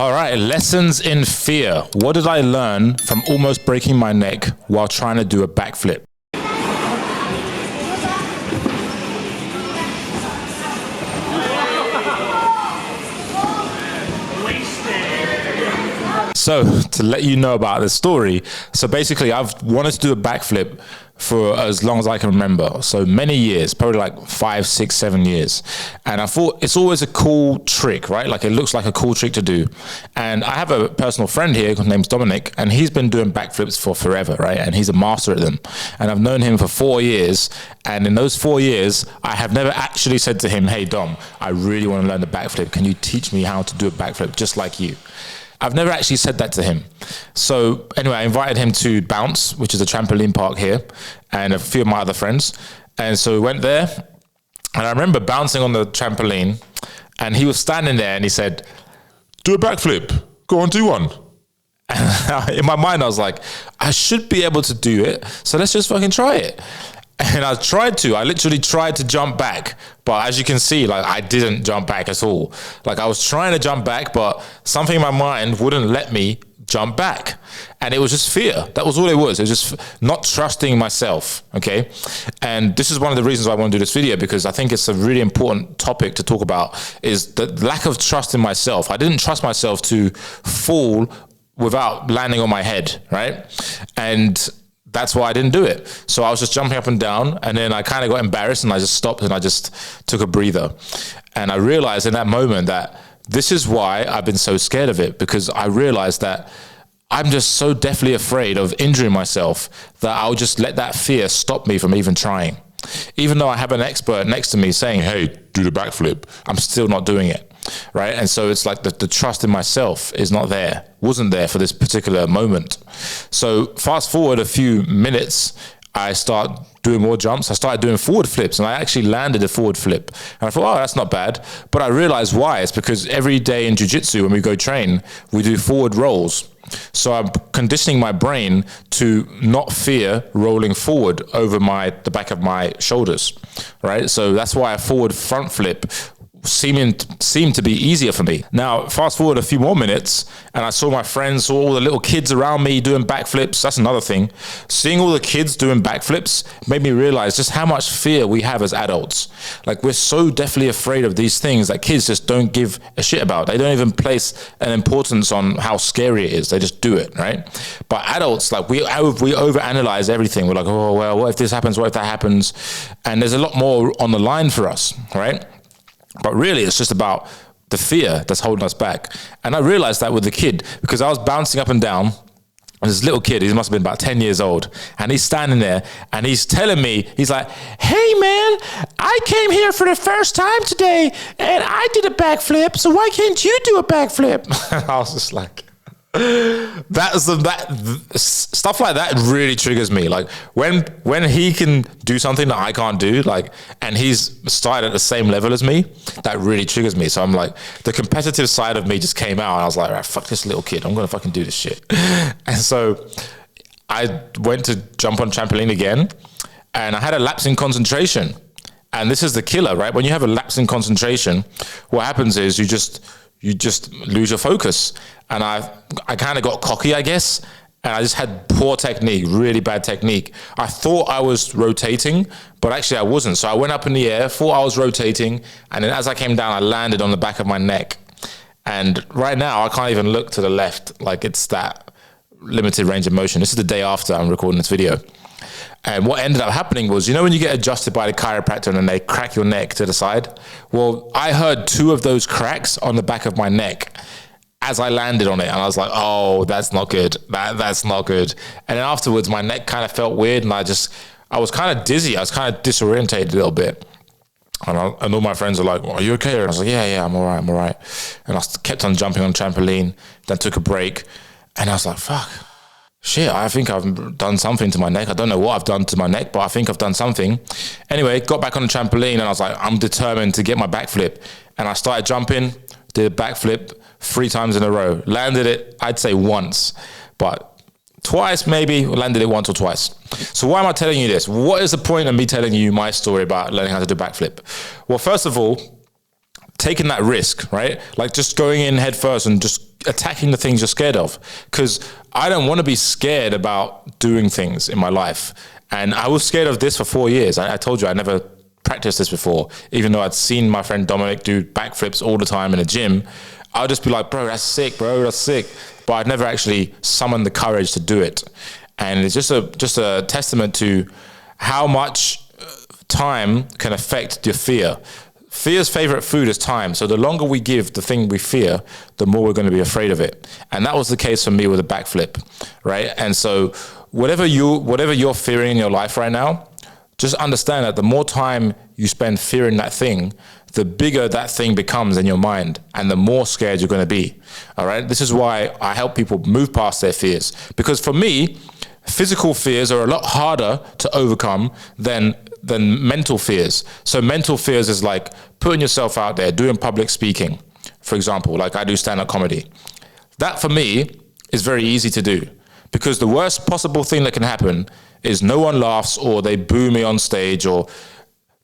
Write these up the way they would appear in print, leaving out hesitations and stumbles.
All right, lessons in fear. What did I learn from almost breaking my neck while trying to do a backflip? So to let you know about this story, so basically I've wanted to do a backflip for as long as I can remember. So many years, probably like 5, 6, 7 years. And I thought it's always a cool trick, right? Like it looks like a cool trick to do. And I have a personal friend here, his name's Dominic, and he's been doing backflips for forever, right? And he's a master at them. And I've known him for 4 years. And in those 4 years, I have never actually said to him, hey Dom, I really want to learn the backflip. Can you teach me how to do a backflip just like you? I've never actually said that to him. So anyway, I invited him to Bounce, which is a trampoline park here, and a few of my other friends. And so we went there, and I remember bouncing on the trampoline, and he was standing there and he said, do a backflip, go on, do one. And in my mind, I was like, I should be able to do it, so let's just fucking try it. And I literally tried to jump back, but as you can see, like I didn't jump back at all. Like I was trying to jump back, but something in my mind wouldn't let me jump back. And it was just fear. That was all it was. It was just not trusting myself, okay? And this is one of the reasons why I want to do this video, because I think it's a really important topic to talk about, is the lack of trust in myself. I didn't trust myself to fall without landing on my head, right? And that's why I didn't do it. So I was just jumping up and down, and then I kind of got embarrassed and I just stopped and I just took a breather. And I realized in that moment that this is why I've been so scared of it, because I realized that I'm just so deathly afraid of injuring myself that I'll just let that fear stop me from even trying. Even though I have an expert next to me saying, hey, do the backflip, I'm still not doing it. Right. And so it's like the trust in myself is not there, wasn't there for this particular moment. So fast forward a few minutes, I start doing more jumps. I started doing forward flips, and I actually landed a forward flip. And I thought, oh, that's not bad. But I realized why. It's because every day in jiu-jitsu, when we go train, we do forward rolls. So I'm conditioning my brain to not fear rolling forward over the back of my shoulders, right? So that's why a forward front flip seemed to be easier for me. Now, fast forward a few more minutes, and I saw my friends, saw all the little kids around me doing backflips. That's another thing. Seeing all the kids doing backflips made me realize just how much fear we have as adults. Like, we're so deathly afraid of these things that kids just don't give a shit about. They don't even place an importance on how scary it is. They just do it, right? But adults, like, we overanalyze everything. We're like, oh, well, what if this happens? What if that happens? And there's a lot more on the line for us, right? But really, it's just about the fear that's holding us back. And I realized that with the kid, because I was bouncing up and down, and this little kid, he must have been about 10 years old, and he's standing there, and he's telling me, he's like, hey man, I came here for the first time today, and I did a backflip, so why can't you do a backflip? I was just like, stuff like that really triggers me. Like when he can do something that I can't do, like, and he's started at the same level as me, that really triggers me. So I'm like, the competitive side of me just came out, and I was like, right, fuck this little kid, I'm gonna fucking do this shit. And so I went to jump on trampoline again, and I had a lapse in concentration. And this is the killer, right? When you have a lapse in concentration, what happens is you just lose your focus. And I kind of got cocky, I guess. And I just had poor technique, really bad technique. I thought I was rotating, but actually I wasn't. So I went up in the air, thought I was rotating. And then as I came down, I landed on the back of my neck. And right now I can't even look to the left. Like, it's that limited range of motion. This is the day after I'm recording this video. And what ended up happening was, you know, when you get adjusted by the chiropractor and then they crack your neck to the side? Well, I heard 2 of those cracks on the back of my neck as I landed on it. And I was like, oh, that's not good. That's not good. And then afterwards, my neck kind of felt weird, and I was kind of dizzy. I was kind of disorientated a little bit. And all my friends are like, well, are you okay? And I was like, yeah, I'm all right. And I kept on jumping on trampoline, then took a break. And I was like, fuck. Shit, I think I've done something to my neck. I don't know what I've done to my neck, but I think I've done something. Anyway, got back on the trampoline, and I was like, I'm determined to get my backflip. And I started jumping, did a backflip 3 times in a row. Landed it, I'd say once, but twice maybe, landed it once or twice. So why am I telling you this? What is the point of me telling you my story about learning how to do backflip? Well, first of all, taking that risk, right? Like just going in head first and just attacking the things you're scared of. Because I don't want to be scared about doing things in my life. And I was scared of this for 4 years. I told you I never practiced this before, even though I'd seen my friend Dominic do backflips all the time in a gym. I would just be like, bro, that's sick, bro, that's sick. But I'd never actually summoned the courage to do it. And it's just a testament to how much time can affect your fear. Fear's favorite food is time. So the longer we give the thing we fear, the more we're going to be afraid of it. And that was the case for me with a backflip, right? And so whatever you're fearing in your life right now, just understand that the more time you spend fearing that thing, the bigger that thing becomes in your mind and the more scared you're going to be. All right. This is why I help people move past their fears, because for me, physical fears are a lot harder to overcome than mental fears. So mental fears is like putting yourself out there, doing public speaking, for example, like I do stand-up comedy. That for me is very easy to do, because the worst possible thing that can happen is no one laughs or they boo me on stage, or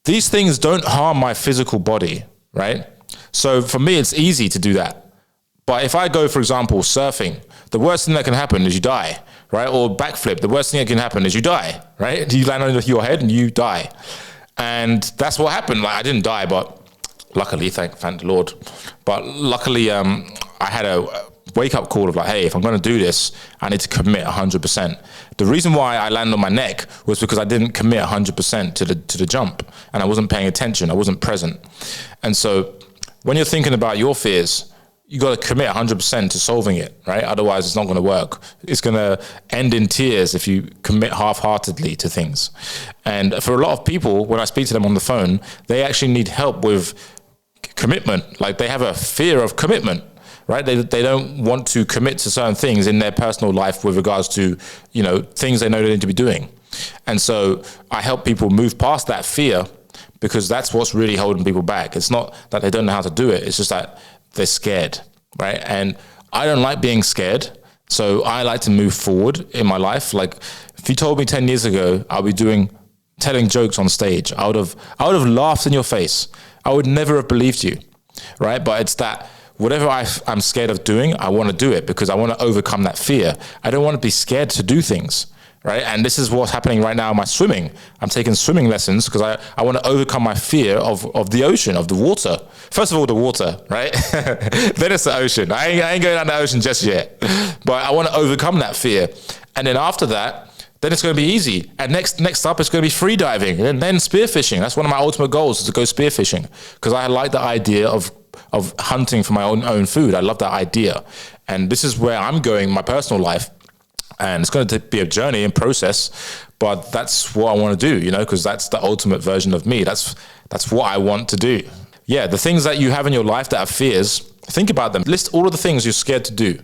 these things don't harm my physical body, right? So for me, it's easy to do that. But if I go, for example, surfing, the worst thing that can happen is you die, right? Or backflip, the worst thing that can happen is you die, right? You land on your head and you die. And that's what happened. Like, I didn't die, but luckily, thank the Lord. But luckily, I had a wake-up call of like, hey, if I'm going to do this, I need to commit 100%. The reason why I landed on my neck was because I didn't commit 100% to the jump, and I wasn't paying attention. I wasn't present. And so when you're thinking about your fears, you got to commit 100% to solving it, right? Otherwise, it's not going to work. It's going to end in tears if you commit half-heartedly to things. And for a lot of people, when I speak to them on the phone, they actually need help with commitment. Like, they have a fear of commitment, right? They don't want to commit to certain things in their personal life with regards to, things they know they need to be doing. And so I help people move past that fear, because that's what's really holding people back. It's not that they don't know how to do it. It's just that they're scared, right? And I don't like being scared. So I like to move forward in my life. Like, if you told me 10 years ago, I'll be telling jokes on stage, I would have laughed in your face. I would never have believed you, right? But it's that whatever I'm scared of doing, I want to do it because I want to overcome that fear. I don't want to be scared to do things, right? And this is what's happening right now in my swimming. I'm taking swimming lessons because I want to overcome my fear of the ocean, of the water. First of all, the water, right? Then it's the ocean. I ain't going down the ocean just yet. But I want to overcome that fear. And then after that, then it's going to be easy. And next up, it's going to be free diving and then spearfishing. That's one of my ultimate goals, is to go spearfishing, because I like the idea of hunting for my own food. I love that idea. And this is where I'm going in my personal life. And it's going to be a journey and process, but that's what I want to do, because that's the ultimate version of me. That's what I want to do. Yeah, the things that you have in your life that are fears, think about them. List all of the things you're scared to do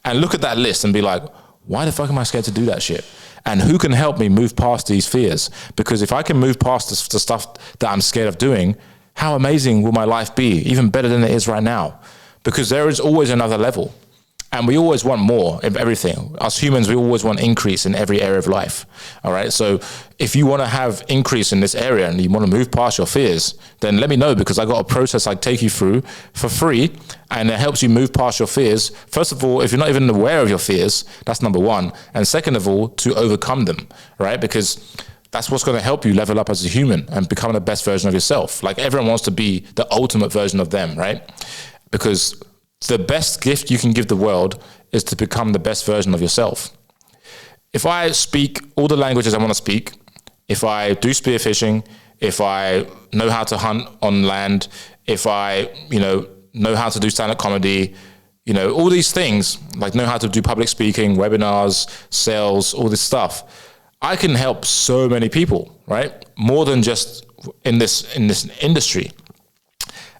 and look at that list and be like, why the fuck am I scared to do that shit? And who can help me move past these fears? Because if I can move past the stuff that I'm scared of doing, how amazing will my life be? Even better than it is right now. Because there is always another level. And we always want more of everything. Us humans, we always want increase in every area of life. All right. So if you want to have increase in this area and you want to move past your fears, then let me know, because I got a process I take you through for free, and it helps you move past your fears. First of all, if you're not even aware of your fears, that's number one. And second of all, to overcome them, right? Because that's what's going to help you level up as a human and become the best version of yourself. Like, everyone wants to be the ultimate version of them, right? Because the best gift you can give the world is to become the best version of yourself. If I speak all the languages I want to speak, if I do spearfishing, if I know how to hunt on land, if I, know how to do stand-up comedy, all these things, like know how to do public speaking, webinars, sales, all this stuff, I can help so many people, right? More than just in this industry.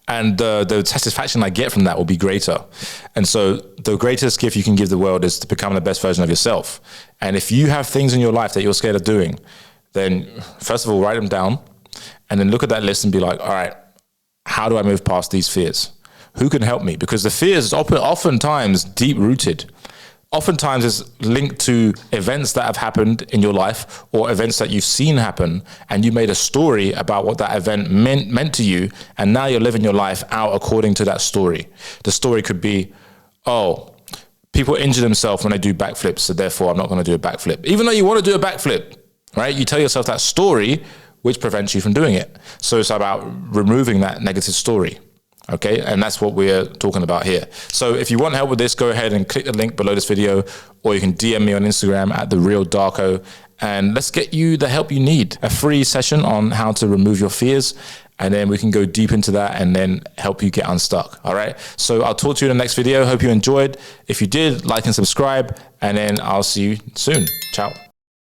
And the satisfaction I get from that will be greater. And so the greatest gift you can give the world is to become the best version of yourself. And if you have things in your life that you're scared of doing, then first of all, write them down and then look at that list and be like, all right, how do I move past these fears? Who can help me? Because the fears is oftentimes deep rooted. Oftentimes it's linked to events that have happened in your life or events that you've seen happen, and you made a story about what that event meant to you, and now you're living your life out according to that story. The story could be, oh, people injure themselves when they do backflips, so therefore I'm not going to do a backflip. Even though you want to do a backflip, right? You tell yourself that story which prevents you from doing it. So it's about removing that negative story. Okay, and that's what we're talking about here. So if you want help with this, go ahead and click the link below this video, or you can DM me on Instagram at @TheRealDarko, and let's get you the help you need. A free session on how to remove your fears, and then we can go deep into that and then help you get unstuck. All right, so I'll talk to you in the next video. Hope you enjoyed. If you did, like and subscribe, and then I'll see you soon. Ciao.